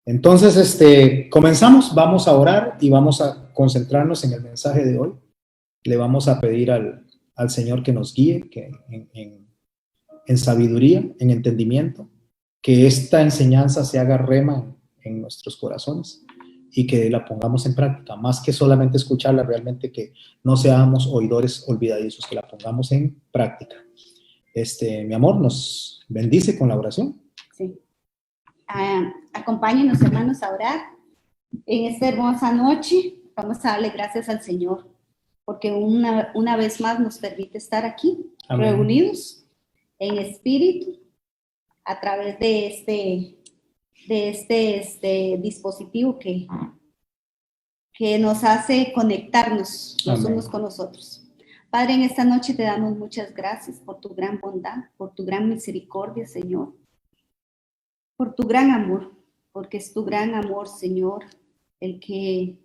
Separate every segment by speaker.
Speaker 1: Entonces, comenzamos, vamos a orar y vamos a concentrarnos en el mensaje de hoy. Le vamos a pedir al Señor que nos guíe que en sabiduría, en entendimiento, que esta enseñanza se haga rema en nuestros corazones y que la pongamos en práctica, más que solamente escucharla, realmente que no seamos oidores olvidadizos, que la pongamos en práctica. Mi amor, ¿nos bendice con la oración?
Speaker 2: Sí. Acompáñenos, hermanos, a orar. En esta hermosa noche vamos a darle gracias al Señor, porque una vez más nos permite estar aquí, amén, reunidos en espíritu, a través de este dispositivo que nos hace conectarnos los unos con los otros. Padre, en esta noche te damos muchas gracias por tu gran bondad, por tu gran misericordia, Señor, por tu gran amor, porque es tu gran amor, Señor, el que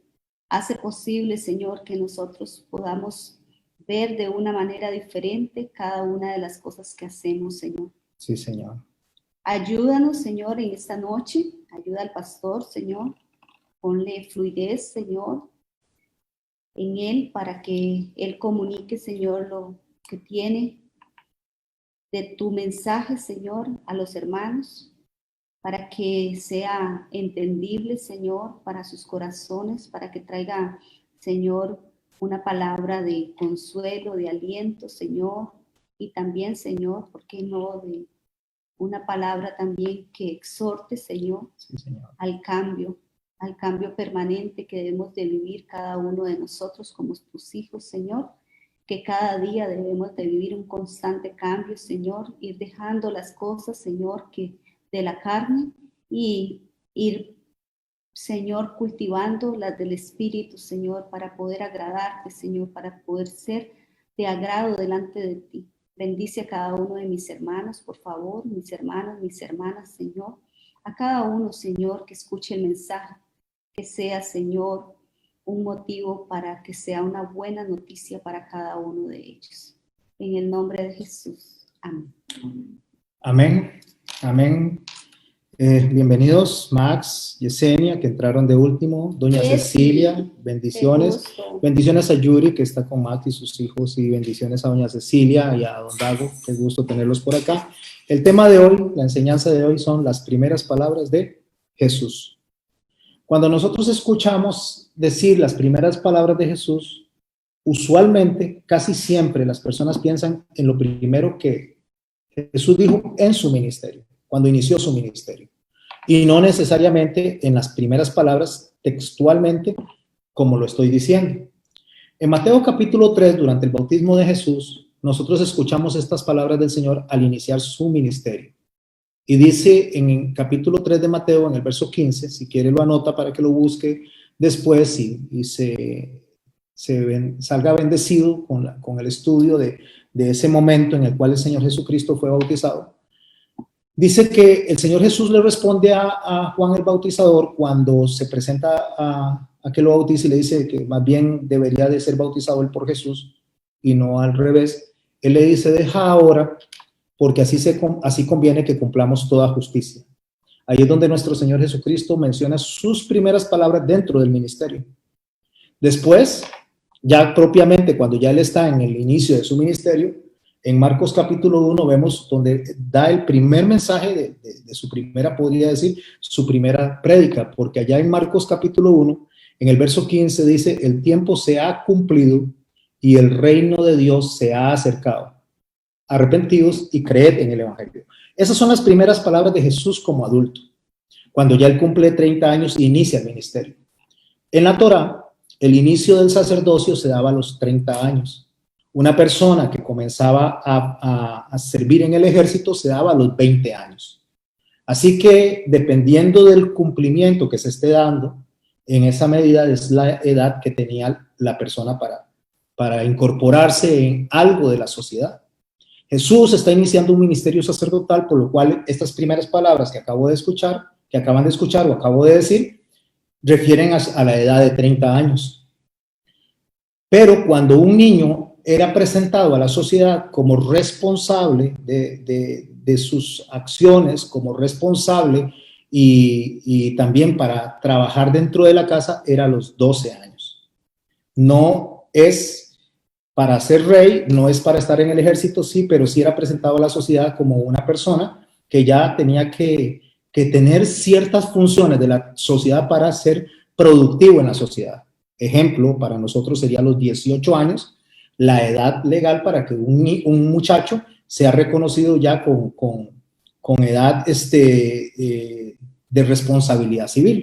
Speaker 2: hace posible, Señor, que nosotros podamos ver de una manera diferente cada una de las cosas que hacemos, Señor.
Speaker 1: Sí, Señor.
Speaker 2: Ayúdanos, Señor, en esta noche. Ayuda al pastor, Señor. Ponle fluidez, Señor, en él para que él comunique, Señor, lo que tiene de tu mensaje, Señor, a los hermanos, para que sea entendible, Señor, para sus corazones, para que traiga, Señor, una palabra de consuelo, de aliento, Señor, y también, Señor, ¿por qué no de una palabra también que exhorte, Señor,
Speaker 1: sí, Señor,
Speaker 2: al cambio permanente que debemos de vivir cada uno de nosotros como tus hijos, Señor, que cada día debemos de vivir un constante cambio, Señor, ir dejando las cosas, Señor, que de la carne y ir, Señor, cultivando las del Espíritu, Señor, para poder agradarte, Señor, para poder ser de agrado delante de ti. Bendice a cada uno de mis hermanos, por favor, mis hermanos, mis hermanas, Señor. A cada uno, Señor, que escuche el mensaje, que sea, Señor, un motivo para que sea una buena noticia para cada uno de ellos. En el nombre de Jesús. Amén.
Speaker 1: Amén. Amén. Bienvenidos, Max, Yesenia, que entraron de último, doña Cecilia, bendiciones. Bendiciones a Yuri, que está con Max y sus hijos, y bendiciones a doña Cecilia y a don Dago, qué gusto tenerlos por acá. El tema de hoy, la enseñanza de hoy, son las primeras palabras de Jesús. Cuando nosotros escuchamos decir las primeras palabras de Jesús, usualmente, casi siempre, las personas piensan en lo primero que Jesús dijo en su ministerio, cuando inició su ministerio, y no necesariamente en las primeras palabras textualmente, como lo estoy diciendo. En Mateo capítulo 3, durante el bautismo de Jesús, nosotros escuchamos estas palabras del Señor al iniciar su ministerio. Y dice en el capítulo 3 de Mateo, en el verso 15, si quiere lo anota para que lo busque después y salga bendecido con el estudio de ese momento en el cual el Señor Jesucristo fue bautizado. Dice que el Señor Jesús le responde a Juan el Bautizador cuando se presenta a que lo bautice y le dice que más bien debería de ser bautizado él por Jesús y no al revés. Él le dice, deja ahora, porque así conviene que cumplamos toda justicia. Ahí es donde nuestro Señor Jesucristo menciona sus primeras palabras dentro del ministerio. Después, ya propiamente cuando ya él está en el inicio de su ministerio, en Marcos capítulo 1 vemos donde da el primer mensaje de su primera, podría decir, su primera prédica, porque allá en Marcos capítulo 1, en el verso 15 dice, el tiempo se ha cumplido y el reino de Dios se ha acercado. Arrepentidos y creed en el evangelio. Esas son las primeras palabras de Jesús como adulto, cuando ya él cumple 30 años e inicia el ministerio. En la Torá, el inicio del sacerdocio se daba a los 30 años. Una persona que comenzaba a servir en el ejército se daba a los 20 años. Así que, dependiendo del cumplimiento que se esté dando, en esa medida es la edad que tenía la persona para incorporarse en algo de la sociedad. Jesús está iniciando un ministerio sacerdotal, por lo cual estas primeras palabras que acaban de escuchar o acabo de decir, refieren a la edad de 30 años. Pero cuando un niño era presentado a la sociedad como responsable de sus acciones, como responsable y también para trabajar dentro de la casa era a los 12 años. No es para ser rey, no es para estar en el ejército, sí, pero sí era presentado a la sociedad como una persona que ya tenía que tener ciertas funciones de la sociedad para ser productivo en la sociedad. Ejemplo, para nosotros sería los 18 años, la edad legal para que un muchacho sea reconocido ya con edad de responsabilidad civil.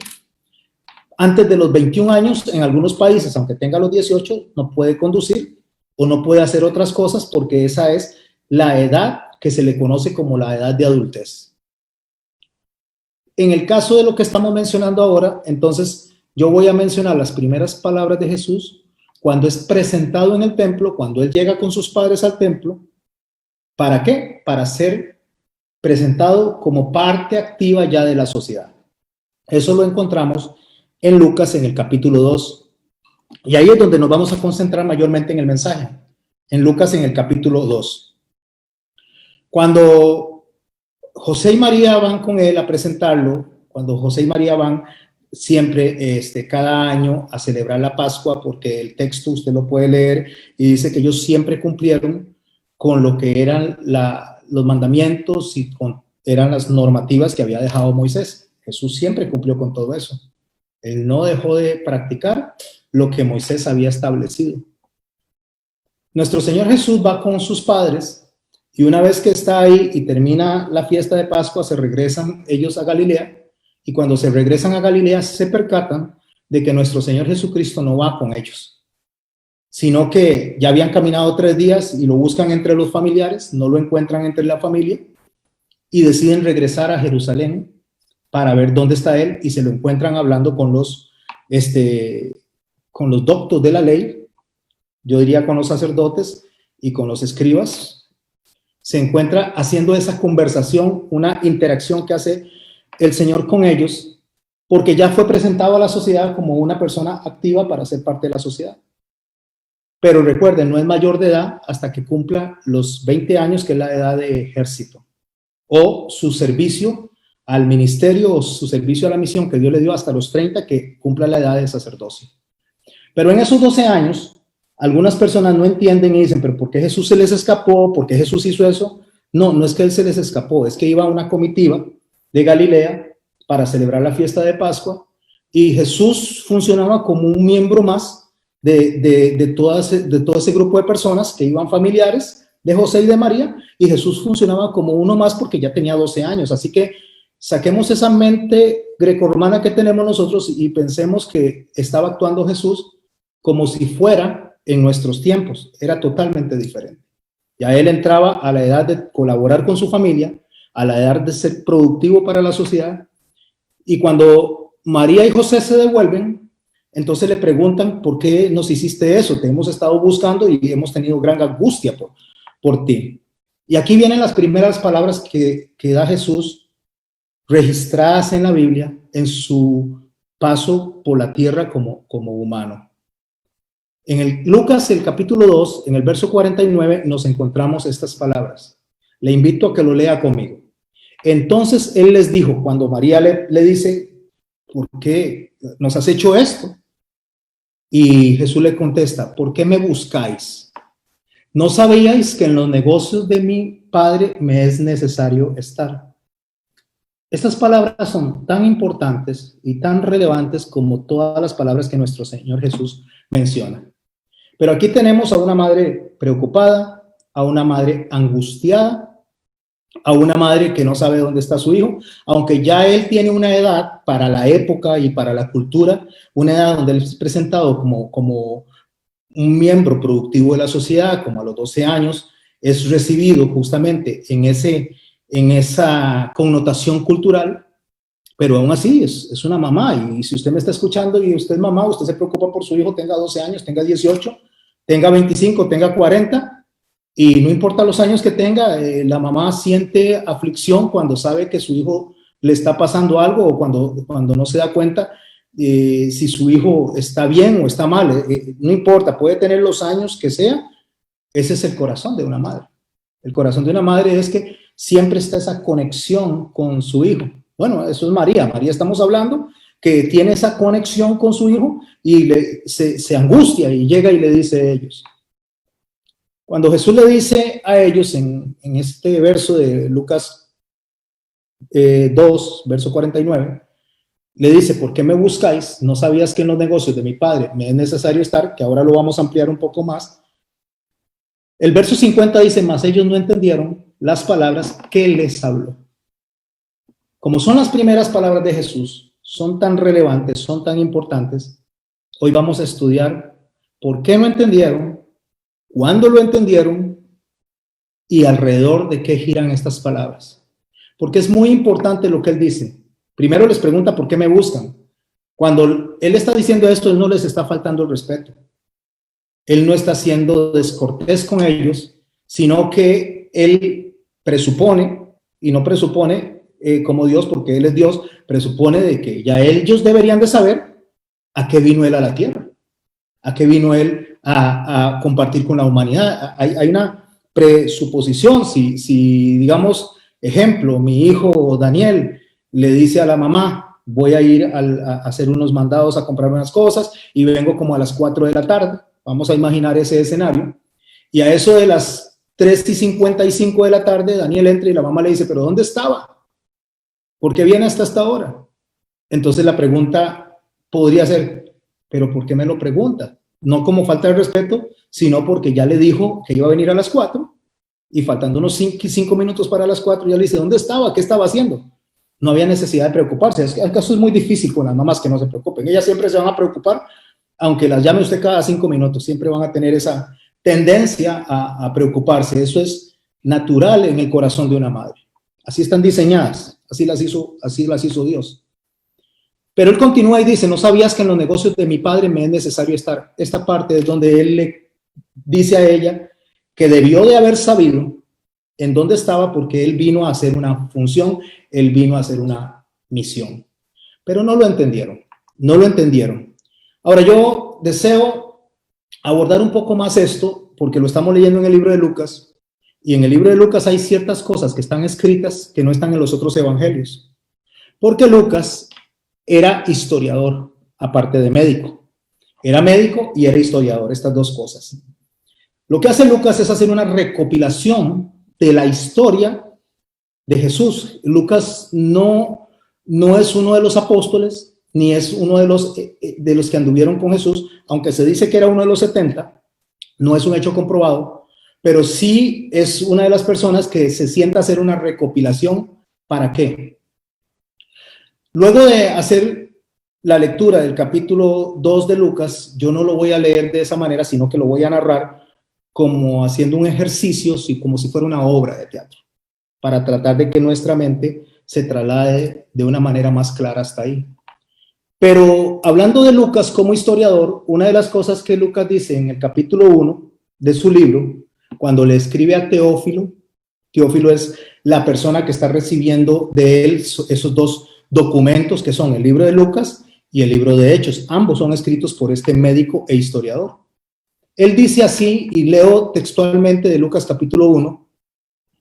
Speaker 1: Antes de los 21 años, en algunos países, aunque tenga los 18, no puede conducir o no puede hacer otras cosas porque esa es la edad que se le conoce como la edad de adultez. En el caso de lo que estamos mencionando ahora, entonces yo voy a mencionar las primeras palabras de Jesús cuando es presentado en el templo, cuando él llega con sus padres al templo. ¿Para qué? Para ser presentado como parte activa ya de la sociedad. Eso lo encontramos en Lucas en el capítulo 2. Y ahí es donde nos vamos a concentrar mayormente en el mensaje. En Lucas en el capítulo 2. Cuando José y María van con él a presentarlo, cuando José y María van siempre, cada año a celebrar la Pascua, porque el texto usted lo puede leer y dice que ellos siempre cumplieron con lo que eran los mandamientos y eran las normativas que había dejado Moisés. Jesús siempre cumplió con todo eso. Él no dejó de practicar lo que Moisés había establecido. Nuestro Señor Jesús va con sus padres y una vez que está ahí y termina la fiesta de Pascua, se regresan ellos a Galilea, y cuando se regresan a Galilea se percatan de que nuestro Señor Jesucristo no va con ellos, sino que ya habían caminado 3 días y lo buscan entre los familiares, no lo encuentran entre la familia y deciden regresar a Jerusalén para ver dónde está él, y se lo encuentran hablando con los doctos de la ley, yo diría con los sacerdotes y con los escribas. Se encuentra haciendo esa conversación, una interacción que hace el Señor con ellos, porque ya fue presentado a la sociedad como una persona activa para ser parte de la sociedad. Pero recuerden, no es mayor de edad hasta que cumpla los 20 años, que es la edad de ejército, o su servicio al ministerio o su servicio a la misión que Dios le dio hasta los 30, que cumpla la edad de sacerdocio. Pero en esos 12 años, algunas personas no entienden y dicen, pero ¿por qué Jesús se les escapó? ¿Por qué Jesús hizo eso? No, no es que él se les escapó, es que iba una comitiva de Galilea para celebrar la fiesta de Pascua, y Jesús funcionaba como un miembro más de todo ese grupo de personas que iban familiares de José y de María, y Jesús funcionaba como uno más porque ya tenía 12 años. Así que saquemos esa mente grecorromana que tenemos nosotros y pensemos que estaba actuando Jesús como si fuera en nuestros tiempos. Era totalmente diferente. Ya él entraba a la edad de colaborar con su familia, a la edad de ser productivo para la sociedad, y cuando María y José se devuelven, entonces le preguntan, ¿por qué nos hiciste eso? Te hemos estado buscando y hemos tenido gran angustia por ti. Y aquí vienen las primeras palabras que da Jesús registradas en la Biblia en su paso por la tierra como humano. En Lucas, el capítulo 2, en el verso 49, nos encontramos estas palabras. Le invito a que lo lea conmigo. Entonces él les dijo, cuando María le dice, ¿por qué nos has hecho esto? Y Jesús le contesta, ¿por qué me buscáis? ¿No sabíais que en los negocios de mi Padre me es necesario estar? Estas palabras son tan importantes y tan relevantes como todas las palabras que nuestro Señor Jesús menciona. Pero aquí tenemos a una madre preocupada, a una madre angustiada, a una madre que no sabe dónde está su hijo, aunque ya él tiene una edad para la época y para la cultura, una edad donde él es presentado como un miembro productivo de la sociedad, como a los 12 años, es recibido justamente en esa connotación cultural, pero aún así es una mamá. Y si usted me está escuchando y usted es mamá, usted se preocupa por su hijo, tenga 12 años, tenga 18, tenga 25, tenga 40, y no importa los años que tenga, la mamá siente aflicción cuando sabe que su hijo le está pasando algo, o cuando no se da cuenta si su hijo está bien o está mal. No importa, puede tener los años que sea, ese es el corazón de una madre. El corazón de una madre es que siempre está esa conexión con su hijo. Bueno, eso es María. María estamos hablando que tiene esa conexión con su hijo y se angustia y llega y le dice a ellos. Cuando Jesús le dice a ellos en este verso de Lucas 2, verso 49, le dice, ¿por qué me buscáis? ¿No sabías que en los negocios de mi padre me es necesario estar? Que ahora lo vamos a ampliar un poco más. El verso 50 dice, mas ellos no entendieron las palabras que les habló. Como son las primeras palabras de Jesús, son tan relevantes, son tan importantes, hoy vamos a estudiar por qué no entendieron, cuándo lo entendieron y alrededor de qué giran estas palabras. Porque es muy importante lo que él dice. Primero les pregunta por qué me buscan. Cuando él está diciendo esto, él no les está faltando el respeto. Él no está siendo descortés con ellos, sino que él presupone, y no presupone como Dios, porque él es Dios, presupone de que ya ellos deberían de saber a qué vino él a la tierra, a qué vino él a compartir con la humanidad. Hay una presuposición, si digamos, ejemplo, mi hijo Daniel le dice a la mamá, voy a ir a hacer unos mandados, a comprar unas cosas, y vengo como a las 4 de la tarde. Vamos a imaginar ese escenario. Y a eso de las 3:55 de la tarde, Daniel entra y la mamá le dice, ¿pero dónde estaba? ¿Por qué viene hasta esta hora? Entonces la pregunta podría ser, ¿pero por qué me lo pregunta? No como falta de respeto, sino porque ya le dijo que iba a venir a las 4 y faltando unos 5 minutos para las 4, ya le dice, ¿dónde estaba? ¿Qué estaba haciendo? No había necesidad de preocuparse. El caso es muy difícil con las mamás que no se preocupen. Ellas siempre se van a preocupar, aunque las llame usted cada 5 minutos, siempre van a tener esa tendencia a preocuparse. Eso es natural en el corazón de una madre. Así están diseñadas, así las hizo Dios. Pero él continúa y dice, ¿no sabías que en los negocios de mi padre me es necesario estar? Esta parte es donde él le dice a ella que debió de haber sabido en dónde estaba, porque él vino a hacer una función, él vino a hacer una misión. Pero no lo entendieron, no lo entendieron. Ahora yo deseo abordar un poco más esto, porque lo estamos leyendo en el libro de Lucas, y en el libro de Lucas hay ciertas cosas que están escritas que no están en los otros evangelios. Porque Lucas era historiador, aparte de médico. Era médico y era historiador, estas dos cosas. Lo que hace Lucas es hacer una recopilación de la historia de Jesús. Lucas no es uno de los apóstoles, ni es uno de los que anduvieron con Jesús, aunque se dice que era uno de los 70, no es un hecho comprobado, pero sí es una de las personas que se sienta a hacer una recopilación. ¿Para qué? Luego de hacer la lectura del capítulo 2 de Lucas, yo no lo voy a leer de esa manera, sino que lo voy a narrar como haciendo un ejercicio, como si fuera una obra de teatro, para tratar de que nuestra mente se traslade de una manera más clara hasta ahí. Pero hablando de Lucas como historiador, una de las cosas que Lucas dice en el capítulo 1 de su libro, cuando le escribe a Teófilo, Teófilo es la persona que está recibiendo de él esos dos documentos que son el libro de Lucas y el libro de Hechos. Ambos son escritos por este médico e historiador. Él dice así, y leo textualmente de Lucas capítulo 1,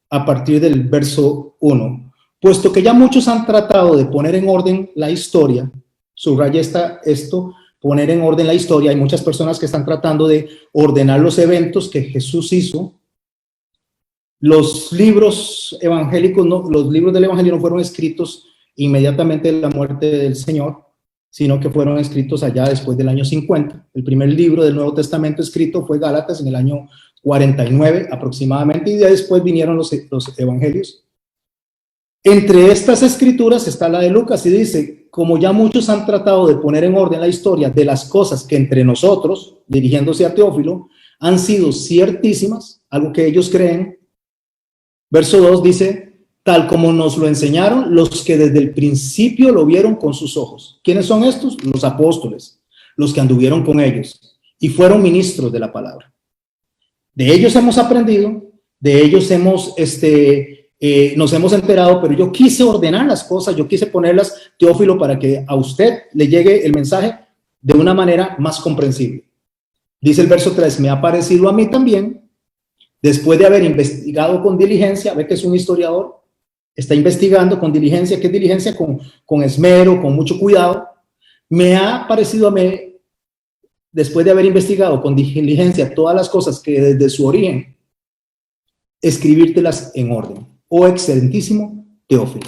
Speaker 1: a partir del verso 1. Puesto que ya muchos han tratado de poner en orden la historia, subraya esto, poner en orden la historia, hay muchas personas que están tratando de ordenar los eventos que Jesús hizo. Los libros evangélicos, los libros del evangelio no fueron escritos inmediatamente de la muerte del Señor, sino que fueron escritos allá después del año 50. El primer libro del Nuevo Testamento escrito fue Gálatas en el año 49 aproximadamente, y de después vinieron los evangelios. Entre estas escrituras está la de Lucas, y dice, como ya muchos han tratado de poner en orden la historia de las cosas que entre nosotros, dirigiéndose a Teófilo, han sido ciertísimas, algo que ellos creen. Verso 2 dice, tal como nos lo enseñaron los que desde el principio lo vieron con sus ojos. ¿Quiénes son estos? Los apóstoles, los que anduvieron con ellos y fueron ministros de la palabra. De ellos hemos aprendido, de ellos nos hemos enterado, pero yo quise ordenar las cosas, yo quise ponerlas, Teófilo, para que a usted le llegue el mensaje de una manera más comprensible. Dice el verso 3, me ha parecido a mí también, después de haber investigado con diligencia, ve que es un historiador, está investigando con diligencia. ¿Qué diligencia? Con esmero, con mucho cuidado. Me ha parecido a mí, después de haber investigado con diligencia todas las cosas que desde su origen, escribírtelas en orden. Oh excelentísimo Teófilo.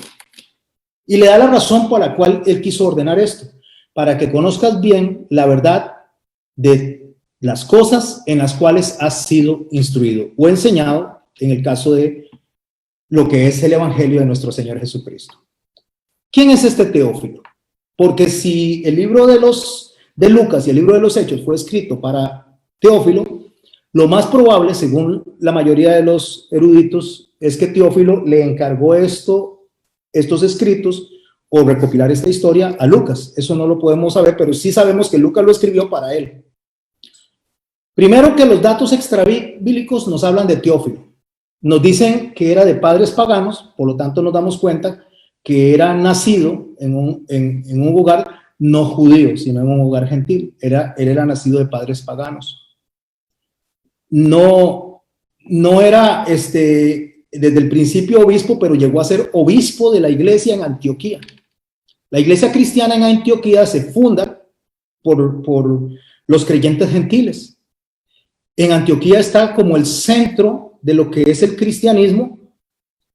Speaker 1: Y le da la razón por la cual él quiso ordenar esto, para que conozcas bien la verdad de las cosas en las cuales has sido instruido o enseñado, en el caso de lo que es el Evangelio de nuestro Señor Jesucristo. ¿Quién es este Teófilo? Porque si el libro de Lucas y el libro de los Hechos fue escrito para Teófilo, lo más probable, según la mayoría de los eruditos, es que Teófilo le encargó estos escritos o recopilar esta historia a Lucas. Eso no lo podemos saber, pero sí sabemos que Lucas lo escribió para él. Primero, que los datos extrabíblicos nos hablan de Teófilo. Nos dicen que era de padres paganos, por lo tanto nos damos cuenta que era nacido en un hogar no judío, sino en un hogar gentil. Él era nacido de padres paganos. No era desde el principio obispo, pero llegó a ser obispo de la iglesia en Antioquía. La iglesia cristiana en Antioquía se funda por los creyentes gentiles. En Antioquía está como el centro de lo que es el cristianismo,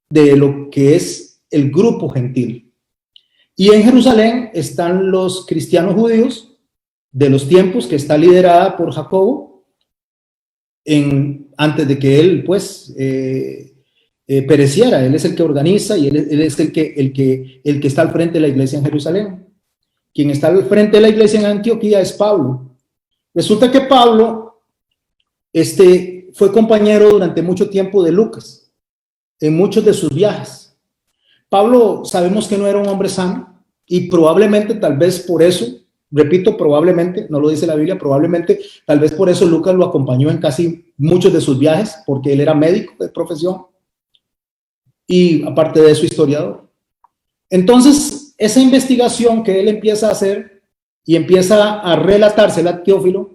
Speaker 1: de lo que es el grupo gentil. Y en Jerusalén están los cristianos judíos de los tiempos, que está liderada por Jacobo, antes de que él pereciera. Él es el que organiza y él es el que está al frente de la iglesia en Jerusalén. Quien está al frente de la iglesia en Antioquía es Pablo. Resulta que Pablo fue compañero durante mucho tiempo de Lucas en muchos de sus viajes. Pablo, sabemos que no era un hombre sano, y probablemente, tal vez por eso, repito, probablemente, no lo dice la Biblia, probablemente, tal vez por eso Lucas lo acompañó en casi muchos de sus viajes, porque él era médico de profesión y aparte de eso historiador. Entonces, esa investigación que él empieza a hacer y empieza a relatársela a Teófilo,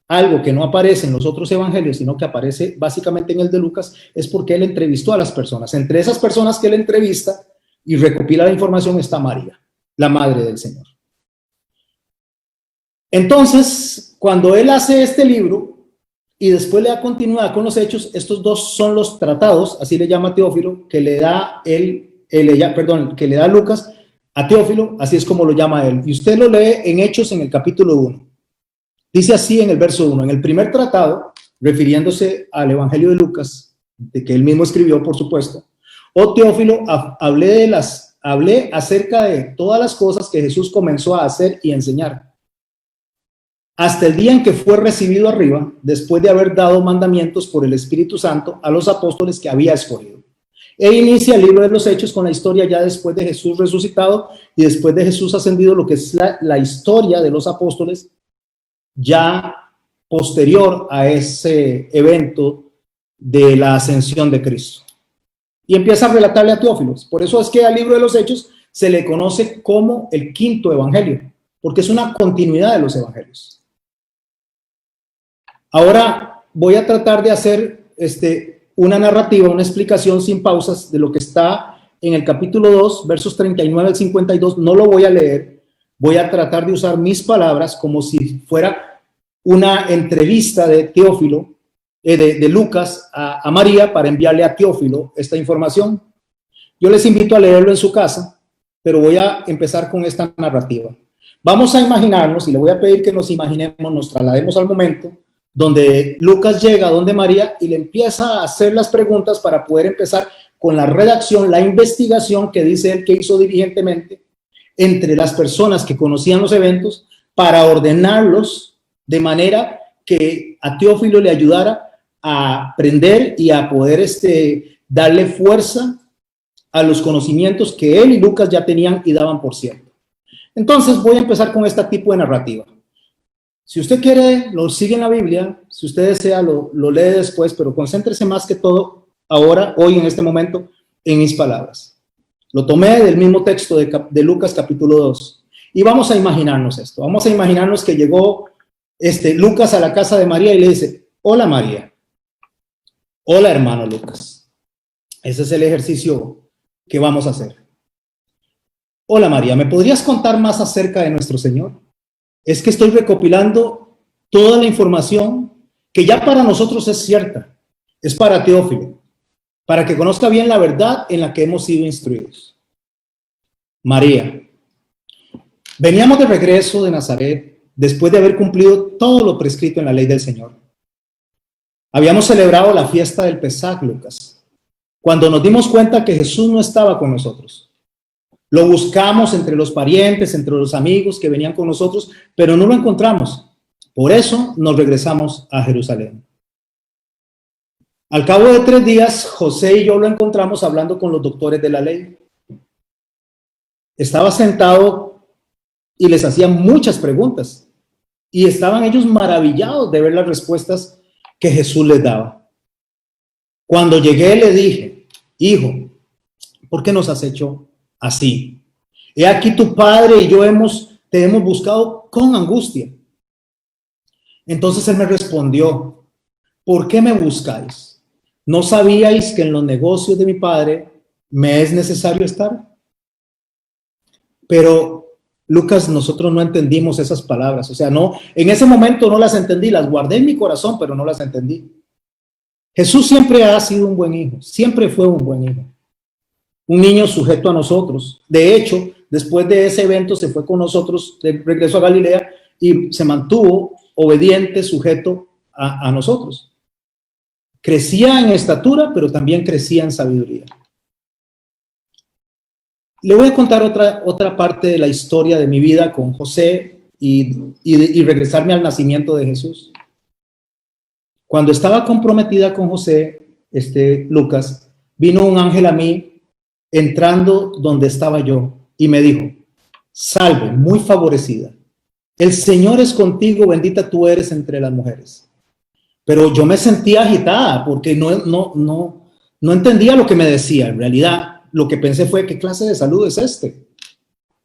Speaker 1: algo que no aparece en los otros evangelios, sino que aparece básicamente en el de Lucas, es porque él entrevistó a las personas. Entre esas personas que él entrevista y recopila la información está María, la madre del Señor. Entonces, cuando él hace este libro y después le da continuidad con los Hechos, estos dos son los tratados, así le llama Teófilo, que le da que le da Lucas a Teófilo, así es como lo llama él. Y usted lo lee en Hechos en el capítulo 1. Dice así en el verso 1: en el primer tratado, refiriéndose al Evangelio de Lucas, de que él mismo escribió, por supuesto, oh Teófilo, hablé acerca de todas las cosas que Jesús comenzó a hacer y enseñar, hasta el día en que fue recibido arriba, después de haber dado mandamientos por el Espíritu Santo a los apóstoles que había escogido. E inicia el libro de los Hechos con la historia ya después de Jesús resucitado y después de Jesús ascendido, lo que es la historia de los apóstoles, ya posterior a ese evento de la ascensión de Cristo. Y empieza a relatarle a Teófilo. Por eso es que al libro de los Hechos se le conoce como el quinto evangelio, porque es una continuidad de los evangelios. Ahora voy a tratar de hacer una narrativa, una explicación sin pausas de lo que está en el capítulo 2, versos 39 al 52. No lo voy a leer. Voy a tratar de usar mis palabras como si fuera una entrevista de Teófilo, de Lucas a María, para enviarle a Teófilo esta información. Yo les invito a leerlo en su casa, pero voy a empezar con esta narrativa. Vamos a imaginarnos, y le voy a pedir que nos imaginemos, nos traslademos al momento donde Lucas llega donde María y le empieza a hacer las preguntas para poder empezar con la redacción, la investigación que dice él que hizo diligentemente entre las personas que conocían los eventos para ordenarlos de manera que a Teófilo le ayudara a aprender y a poder darle fuerza a los conocimientos que él y Lucas ya tenían y daban por cierto. Entonces voy a empezar con este tipo de narrativa. Si usted quiere, lo sigue en la Biblia, si usted desea, lo lee después, pero concéntrese más que todo ahora, hoy, en este momento, en mis palabras. Lo tomé del mismo texto de Lucas capítulo 2. Y vamos a imaginarnos esto. Vamos a imaginarnos que llegó Lucas a la casa de María y le dice: hola María, hola hermano Lucas. Ese es el ejercicio ¿qué vamos a hacer? Hola María, ¿me podrías contar más acerca de nuestro Señor? Es que estoy recopilando toda la información que ya para nosotros es cierta. Es para Teófilo, para que conozca bien la verdad en la que hemos sido instruidos. María, veníamos de regreso de Nazaret después de haber cumplido todo lo prescrito en la ley del Señor. Habíamos celebrado la fiesta del Pesaj, Lucas, cuando nos dimos cuenta que Jesús no estaba con nosotros. Lo buscamos entre los parientes, entre los amigos que venían con nosotros, pero no lo encontramos. Por eso nos regresamos a Jerusalén. Al cabo de 3 días, José y yo lo encontramos hablando con los doctores de la ley. Estaba sentado y les hacía muchas preguntas. Y estaban ellos maravillados de ver las respuestas que Jesús les daba. Cuando llegué le dije, hijo, ¿por qué nos has hecho así? He aquí tu padre y yo te hemos buscado con angustia. Entonces él me respondió, ¿por qué me buscáis? ¿No sabíais que en los negocios de mi padre me es necesario estar? Pero Lucas, nosotros no entendimos esas palabras. O sea, no, en ese momento no las entendí, las guardé en mi corazón, pero no las entendí. Jesús siempre ha sido un buen hijo, siempre fue un buen hijo. Un niño sujeto a nosotros. De hecho, después de ese evento se fue con nosotros de regreso a Galilea y se mantuvo obediente, sujeto a nosotros. Crecía en estatura, pero también crecía en sabiduría. Le voy a contar otra parte de la historia de mi vida con José y regresarme al nacimiento de Jesús. Cuando estaba comprometida con José, Lucas, vino un ángel a mí entrando donde estaba yo y me dijo, salve, muy favorecida. El Señor es contigo, bendita tú eres entre las mujeres. Pero yo me sentía agitada porque no entendía lo que me decía. En realidad, lo que pensé fue, ¿qué clase de salud es este?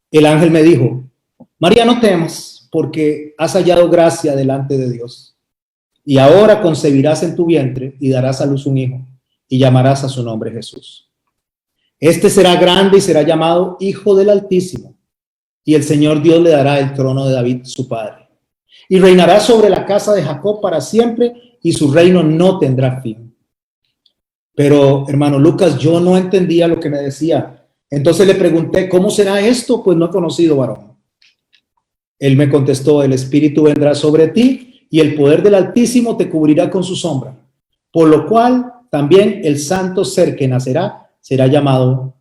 Speaker 1: El ángel me dijo, María, no temas, porque has hallado gracia delante de Dios. Y ahora concebirás en tu vientre y darás a luz un hijo, y llamarás a su nombre Jesús. Este será grande y será llamado Hijo del Altísimo, y el Señor Dios le dará el trono de David, su padre. Y reinará sobre la casa de Jacob para siempre, y su reino no tendrá fin. Pero, hermano Lucas, yo no entendía lo que me decía. Entonces le pregunté, ¿cómo será esto? Pues no he conocido varón. Él me contestó, el Espíritu vendrá sobre ti, y el poder del Altísimo te cubrirá con su sombra. Por lo cual, también el santo ser que nacerá será llamado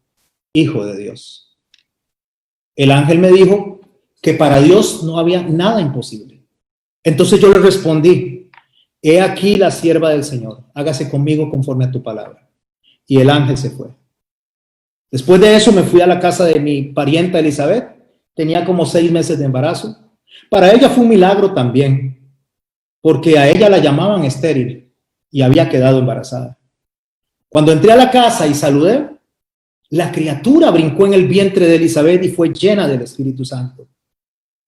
Speaker 1: Hijo de Dios. El ángel me dijo que para Dios no había nada imposible. Entonces yo le respondí, he aquí la sierva del Señor, hágase conmigo conforme a tu palabra. Y el ángel se fue. Después de eso me fui a la casa de mi parienta Elizabeth, tenía como 6 meses de embarazo. Para ella fue un milagro también, porque a ella la llamaban estéril y había quedado embarazada. Cuando entré a la casa y saludé, la criatura brincó en el vientre de Elizabeth y fue llena del Espíritu Santo.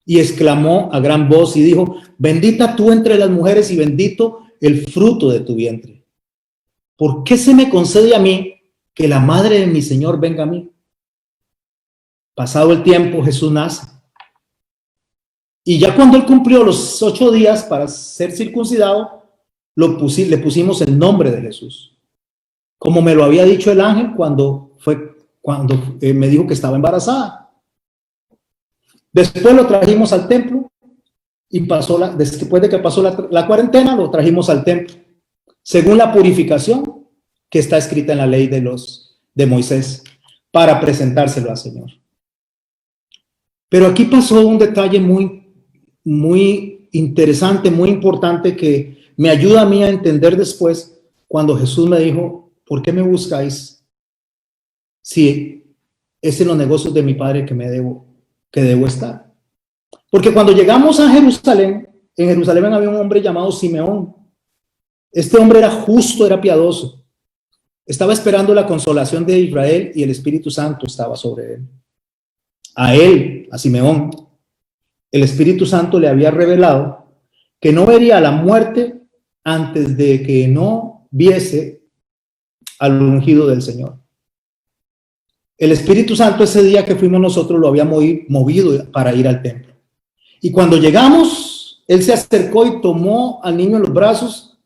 Speaker 1: Y exclamó a gran voz y dijo, bendita tú entre las mujeres y bendito el fruto de tu vientre. ¿Por qué se me concede a mí que la madre de mi Señor venga a mí? Pasado el tiempo, Jesús nace. Y ya cuando él cumplió los 8 días para ser circuncidado, le pusimos el nombre de Jesús. Como me lo había dicho el ángel cuando me dijo que estaba embarazada. Después lo trajimos al templo y después de que pasó la cuarentena, lo trajimos al templo, según la purificación que está escrita en la ley de Moisés, para presentárselo al Señor. Pero aquí pasó un detalle muy interesante, muy importante, que me ayuda a mí a entender después, cuando Jesús me dijo, ¿por qué me buscáis si es en los negocios de mi Padre que debo estar? Porque cuando llegamos a Jerusalén, en Jerusalén había un hombre llamado Simeón. Este hombre era justo, era piadoso. Estaba esperando la consolación de Israel y el Espíritu Santo estaba sobre él. A él, a Simeón, el Espíritu Santo le había revelado que no vería la muerte antes de que no viese al ungido del Señor. El Espíritu Santo ese día que fuimos nosotros lo había movido para ir al templo. Y cuando llegamos, él se acercó y tomó al niño en los brazos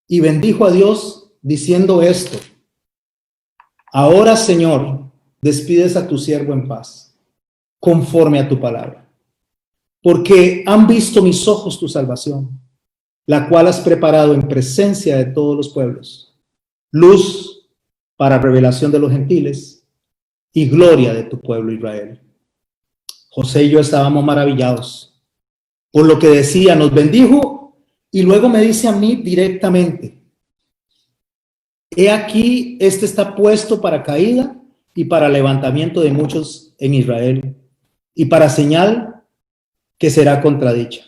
Speaker 1: y bendijo a Dios diciendo esto: ahora, Señor, despides a tu siervo en paz, conforme a tu palabra, porque han visto mis ojos tu salvación, la cual has preparado en presencia de todos los pueblos, luz para revelación de los gentiles y gloria de tu pueblo Israel. José y yo estábamos maravillados por lo que decía, nos bendijo y luego me dice a mí directamente: he aquí, este está puesto para caída y para levantamiento de muchos en Israel, y para señal que será contradicha.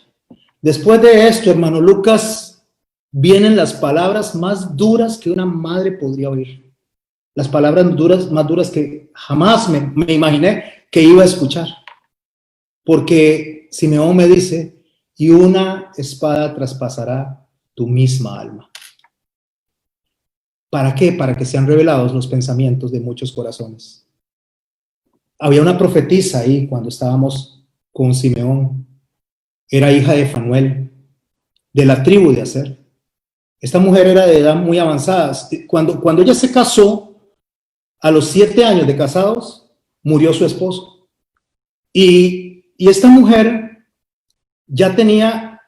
Speaker 1: Después de esto, hermano Lucas, vienen las palabras más duras que una madre podría oír. Las palabras duras, más duras que jamás me imaginé que iba a escuchar. Porque Simeón me dice: y una espada traspasará tu misma alma. ¿Para qué? Para que sean revelados los pensamientos de muchos corazones. Había una profetisa ahí cuando estábamos con Simeón. Era hija de Fanuel, de la tribu de Aser. Esta mujer era de edad muy avanzada. Cuando ella se casó, a los 7 años de casados, murió su esposo. Y esta mujer ya tenía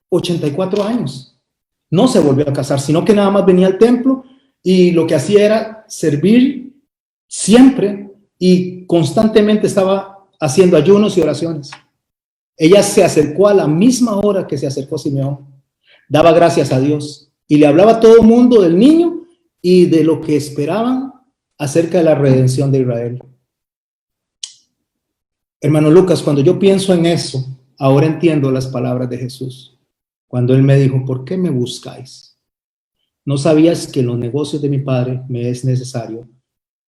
Speaker 1: 84 años. No se volvió a casar, sino que nada más venía al templo y lo que hacía era servir siempre y constantemente estaba haciendo ayunos y oraciones. Ella se acercó a la misma hora que se acercó Simeón. Daba gracias a Dios y le hablaba a todo el mundo del niño y de lo que esperaban acerca de la redención de Israel. Hermano Lucas, cuando yo pienso en eso, ahora entiendo las palabras de Jesús. Cuando él me dijo: ¿por qué me buscáis? ¿No sabías que en los negocios de mi Padre me es necesario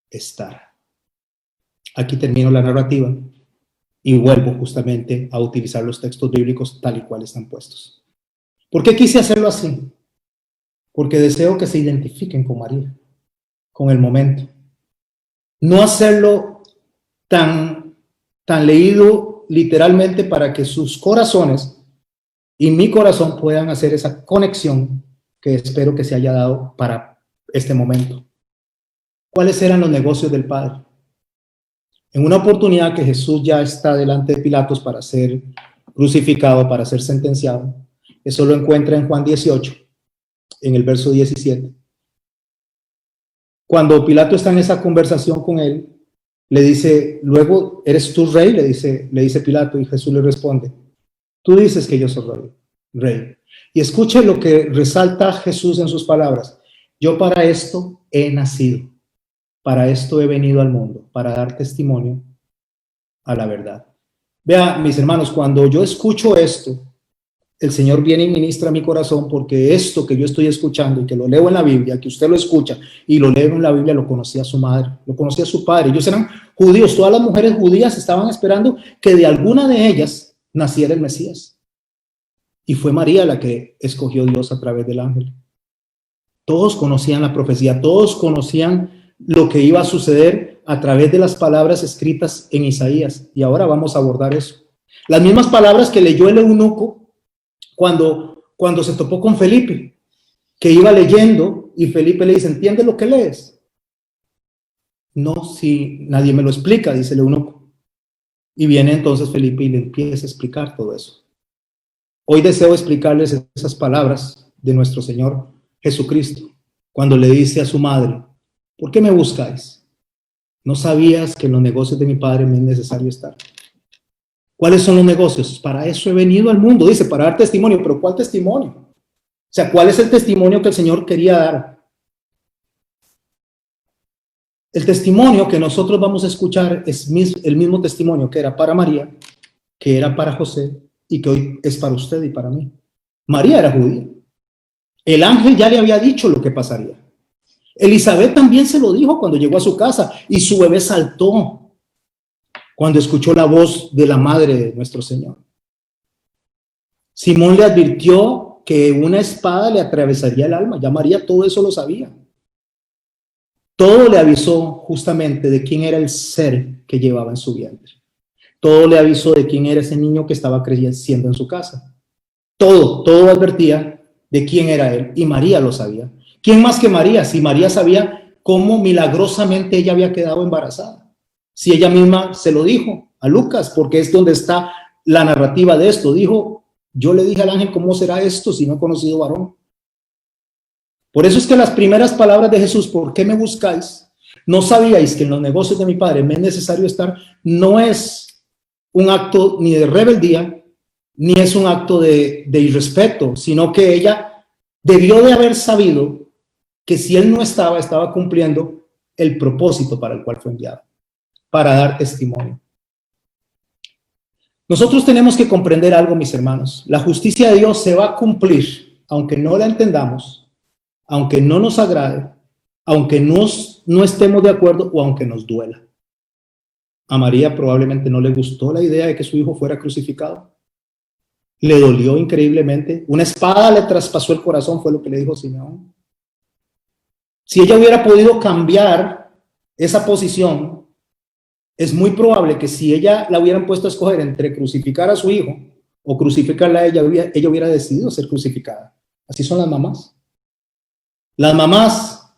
Speaker 1: estar? Aquí termino la narrativa y vuelvo justamente a utilizar los textos bíblicos tal y cual están puestos. ¿Por qué quise hacerlo así? Porque deseo que se identifiquen con María, con el momento. No hacerlo tan leído literalmente para que sus corazones y mi corazón puedan hacer esa conexión que espero que se haya dado para este momento. ¿Cuáles eran los negocios del Padre? En una oportunidad que Jesús ya está delante de Pilatos para ser crucificado, para ser sentenciado, eso lo encuentra en Juan 18, en el verso 17. Cuando Pilato está en esa conversación con él, le dice: luego, ¿eres tú rey? Le dice Pilato, y Jesús le responde: tú dices que yo soy rey. Y escuche lo que resalta Jesús en sus palabras: yo para esto he nacido, para esto he venido al mundo, para dar testimonio a la verdad. Vea, mis hermanos, cuando yo escucho esto, el Señor viene y ministra mi corazón, porque esto que yo estoy escuchando y que lo leo en la Biblia, que usted lo escucha y lo lee en la Biblia, lo conocía su madre, lo conocía su padre. Ellos eran judíos, todas las mujeres judías estaban esperando que de alguna de ellas naciera el Mesías. Y fue María la que escogió Dios a través del ángel. Todos conocían la profecía, todos conocían lo que iba a suceder a través de las palabras escritas en Isaías. Y ahora vamos a abordar eso. Las mismas palabras que leyó el eunuco cuando se topó con Felipe, que iba leyendo y Felipe le dice: ¿entiendes lo que lees? No, si nadie me lo explica, dice el eunuco. Y viene entonces Felipe y le empieza a explicar todo eso. Hoy deseo explicarles esas palabras de nuestro Señor Jesucristo, cuando le dice a su madre: ¿por qué me buscáis? ¿No sabías que en los negocios de mi Padre me es necesario estar? ¿Cuáles son los negocios? Para eso he venido al mundo, dice, para dar testimonio. ¿Pero cuál testimonio? O sea, ¿cuál es el testimonio que el Señor quería dar? El testimonio que nosotros vamos a escuchar es el mismo testimonio que era para María, que era para José y que hoy es para usted y para mí. María era judía. El ángel ya le había dicho lo que pasaría. Elizabeth también se lo dijo cuando llegó a su casa y su bebé saltó cuando escuchó la voz de la madre de nuestro Señor. Simón le advirtió que una espada le atravesaría el alma. Ya María todo eso lo sabía. Todo le avisó justamente de quién era el ser que llevaba en su vientre. Todo le avisó de quién era ese niño que estaba creciendo en su casa. Todo advertía de quién era él, y María lo sabía. ¿Quién más que María? Si María sabía cómo milagrosamente ella había quedado embarazada. Si ella misma se lo dijo a Lucas, porque es donde está la narrativa de esto. Dijo, yo le dije al ángel, ¿cómo será esto si no he conocido varón? Por eso es que las primeras palabras de Jesús, ¿por qué me buscáis? ¿No sabíais que en los negocios de mi Padre me es necesario estar? No es un acto ni de rebeldía, ni es un acto de irrespeto, sino que ella debió de haber sabido que si él no estaba cumpliendo el propósito para el cual fue enviado, para dar testimonio. Nosotros tenemos que comprender algo, mis hermanos. La justicia de Dios se va a cumplir, aunque no la entendamos, aunque no nos agrade, aunque no estemos de acuerdo o aunque nos duela. A María probablemente no le gustó la idea de que su hijo fuera crucificado. Le dolió increíblemente. Una espada le traspasó el corazón, fue lo que le dijo Simeón. Si ella hubiera podido cambiar esa posición, es muy probable que si ella la hubieran puesto a escoger entre crucificar a su hijo o crucificarla a ella, ella hubiera decidido ser crucificada. Así son las mamás. Las mamás,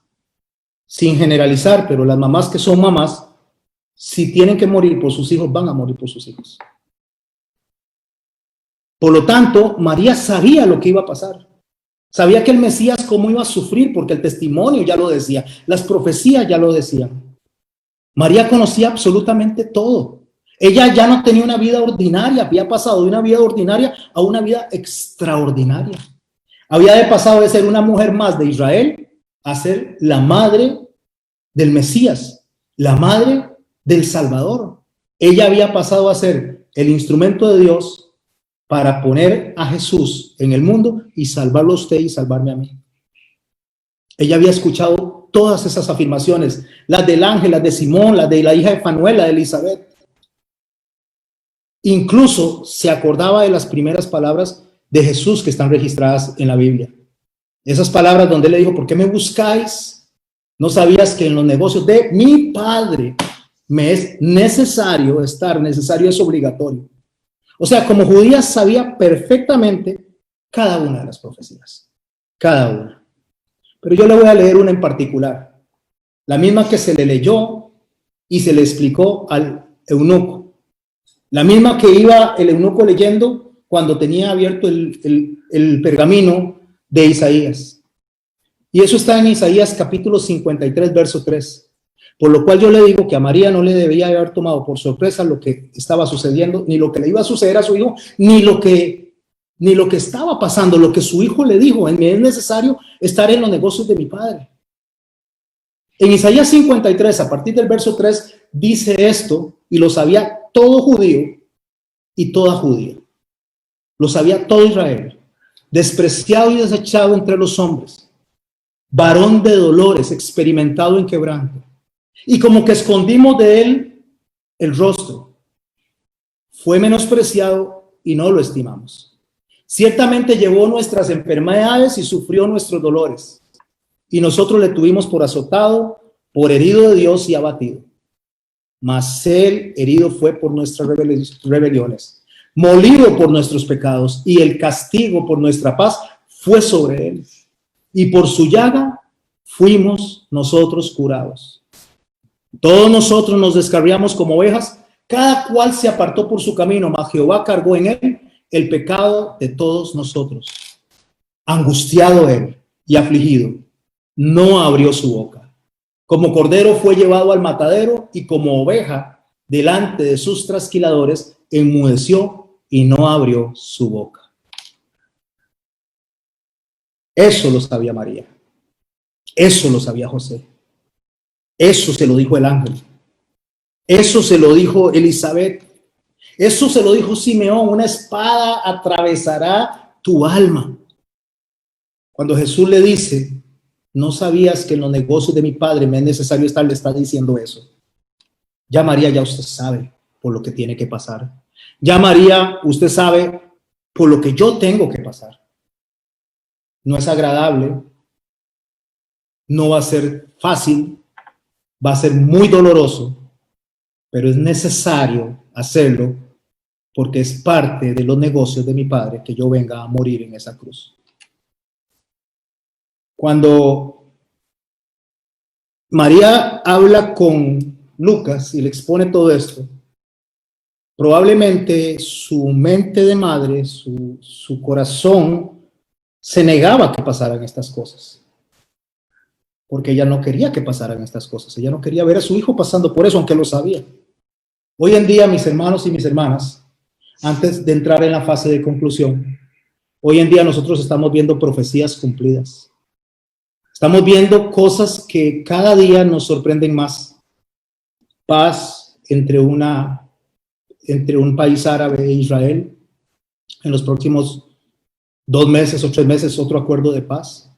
Speaker 1: sin generalizar, pero las mamás que son mamás, si tienen que morir por sus hijos, van a morir por sus hijos. Por lo tanto, María sabía lo que iba a pasar. Sabía que el Mesías cómo iba a sufrir, porque el testimonio ya lo decía, las profecías ya lo decían. María conocía absolutamente todo. Ella ya no tenía una vida ordinaria, había pasado de una vida ordinaria a una vida extraordinaria. Había pasado de ser una mujer más de Israel a ser la madre del Mesías, la madre del Salvador. Ella había pasado a ser el instrumento de Dios para poner a Jesús en el mundo y salvarlo a usted y salvarme a mí. Ella había escuchado todas esas afirmaciones, las del ángel, las de Simón, las de la hija de Fanuel, la de Elizabeth. Incluso se acordaba de las primeras palabras de Jesús que están registradas en la Biblia. Esas palabras donde él le dijo, ¿por qué me buscáis? ¿No sabías que en los negocios de mi Padre me es necesario estar? Necesario es obligatorio. O sea, como judía sabía perfectamente cada una de las profecías. Cada una. Pero yo le voy a leer una en particular. La misma que se le leyó y se le explicó al eunuco. La misma que iba el eunuco leyendo cuando tenía abierto el pergamino de Isaías. Y eso está en Isaías capítulo 53, verso 3. Por lo cual yo le digo que a María no le debía haber tomado por sorpresa lo que estaba sucediendo, ni lo que le iba a suceder a su hijo, ni lo que estaba pasando, lo que su hijo le dijo. Me es necesario estar en los negocios de mi Padre. En Isaías 53, a partir del verso 3, dice esto, y lo sabía todo judío y toda judía. Lo sabía todo Israel. Despreciado y desechado entre los hombres, varón de dolores, experimentado en quebranto. Y como que escondimos de él el rostro. Fue menospreciado y no lo estimamos. Ciertamente llevó nuestras enfermedades y sufrió nuestros dolores. Y nosotros le tuvimos por azotado, por herido de Dios y abatido. Mas él herido fue por nuestras rebeliones, molido por nuestros pecados, y el castigo por nuestra paz fue sobre él. Y por su llaga fuimos nosotros curados. Todos nosotros nos descarriamos como ovejas, cada cual se apartó por su camino, mas Jehová cargó en él el pecado de todos nosotros. Angustiado él y afligido, no abrió su boca. Como cordero fue llevado al matadero, y como oveja delante de sus trasquiladores enmudeció y no abrió su boca. Eso lo sabía María. Eso lo sabía José. Eso se lo dijo el ángel. Eso se lo dijo Elizabeth. Eso se lo dijo Simeón. Una espada atravesará tu alma. Cuando Jesús le dice, no sabías que en los negocios de mi Padre me es necesario estar, le está diciendo eso. Ya María, ya usted sabe por lo que tiene que pasar. Ya María, usted sabe por lo que yo tengo que pasar. No es agradable, no va a ser fácil, Va a ser muy doloroso, pero es necesario hacerlo porque es parte de los negocios de mi Padre que yo venga a morir en esa cruz. Cuando María habla con Lucas y le expone todo esto, probablemente su mente de madre, su corazón se negaba a que pasaran estas cosas, porque ella no quería que pasaran estas cosas, ella no quería ver a su hijo pasando por eso, aunque lo sabía. Hoy en día, mis hermanos y mis hermanas, antes de entrar en la fase de conclusión, hoy en día nosotros estamos viendo profecías cumplidas. Estamos viendo cosas que cada día nos sorprenden más. Paz entre un país árabe e Israel. En los próximos 2 meses o 3 meses, otro acuerdo de paz.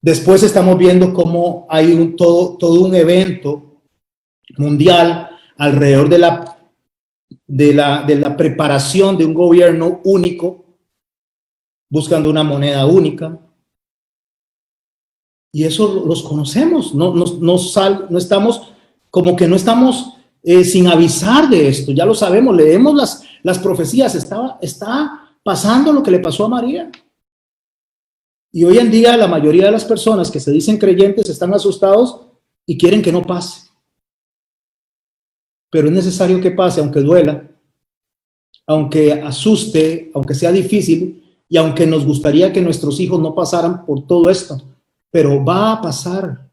Speaker 1: Después estamos viendo cómo hay todo un evento mundial alrededor de la preparación de un gobierno único, buscando una moneda única. Y eso los conocemos, no estamos, como que no estamos sin avisar de esto, ya lo sabemos, leemos las profecías, está pasando lo que le pasó a María. Y hoy en día la mayoría de las personas que se dicen creyentes están asustados y quieren que no pase. Pero es necesario que pase, aunque duela, aunque asuste, aunque sea difícil, y aunque nos gustaría que nuestros hijos no pasaran por todo esto, pero va a pasar.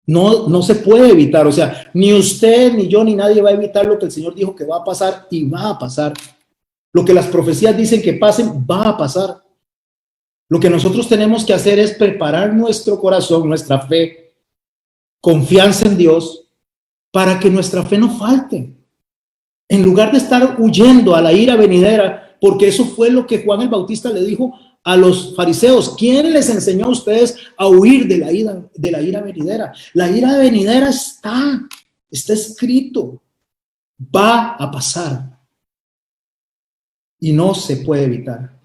Speaker 1: No se puede evitar, o sea, ni usted, ni yo, ni nadie va a evitar lo que el Señor dijo que va a pasar, y va a pasar. Lo que las profecías dicen que pasen, va a pasar. Lo que nosotros tenemos que hacer es preparar nuestro corazón, nuestra fe, confianza en Dios, para que nuestra fe no falte. En lugar de estar huyendo a la ira venidera, porque eso fue lo que Juan el Bautista le dijo a los fariseos. ¿Quién les enseñó a ustedes a huir de la ira venidera? La ira venidera está escrito. Va a pasar. Y no se puede evitar.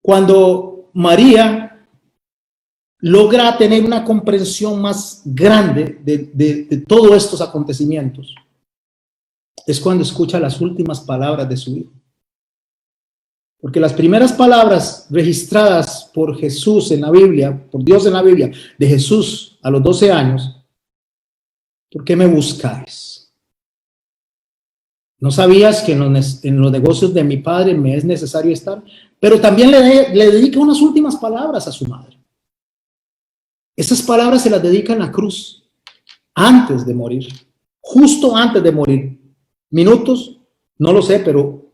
Speaker 1: Cuando María logra tener una comprensión más grande de todos estos acontecimientos, es cuando escucha las últimas palabras de su hijo. Porque las primeras palabras registradas por Jesús en la Biblia, por Dios en la Biblia, de Jesús a los 12 años, ¿por qué me buscáis? ¿No sabías que en los negocios de mi padre me es necesario estar? Pero también le dedica unas últimas palabras a su madre. Esas palabras se las dedica en la cruz, antes de morir, justo antes de morir. Minutos, no lo sé, pero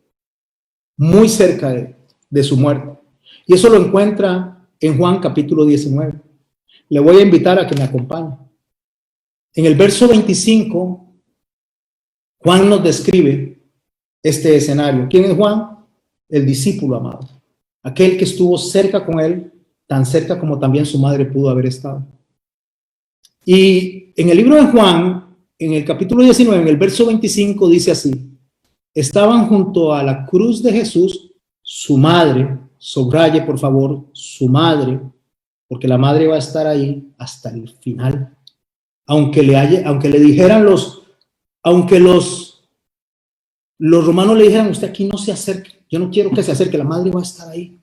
Speaker 1: muy cerca de su muerte. Y eso lo encuentra en Juan capítulo 19. Le voy a invitar a que me acompañe. En el verso 25, Juan nos describe este escenario. ¿Quién es Juan? El discípulo amado. Aquel que estuvo cerca con él, tan cerca como también su madre pudo haber estado. Y en el libro de Juan, en el capítulo 19, en el verso 25, dice así: estaban junto a la cruz de Jesús, su madre, subraye por favor, su madre, porque la madre va a estar ahí hasta el final. Aunque le dijeran aunque los romanos le dijeran, usted aquí no se acerque, yo no quiero que se acerque, la madre va a estar ahí.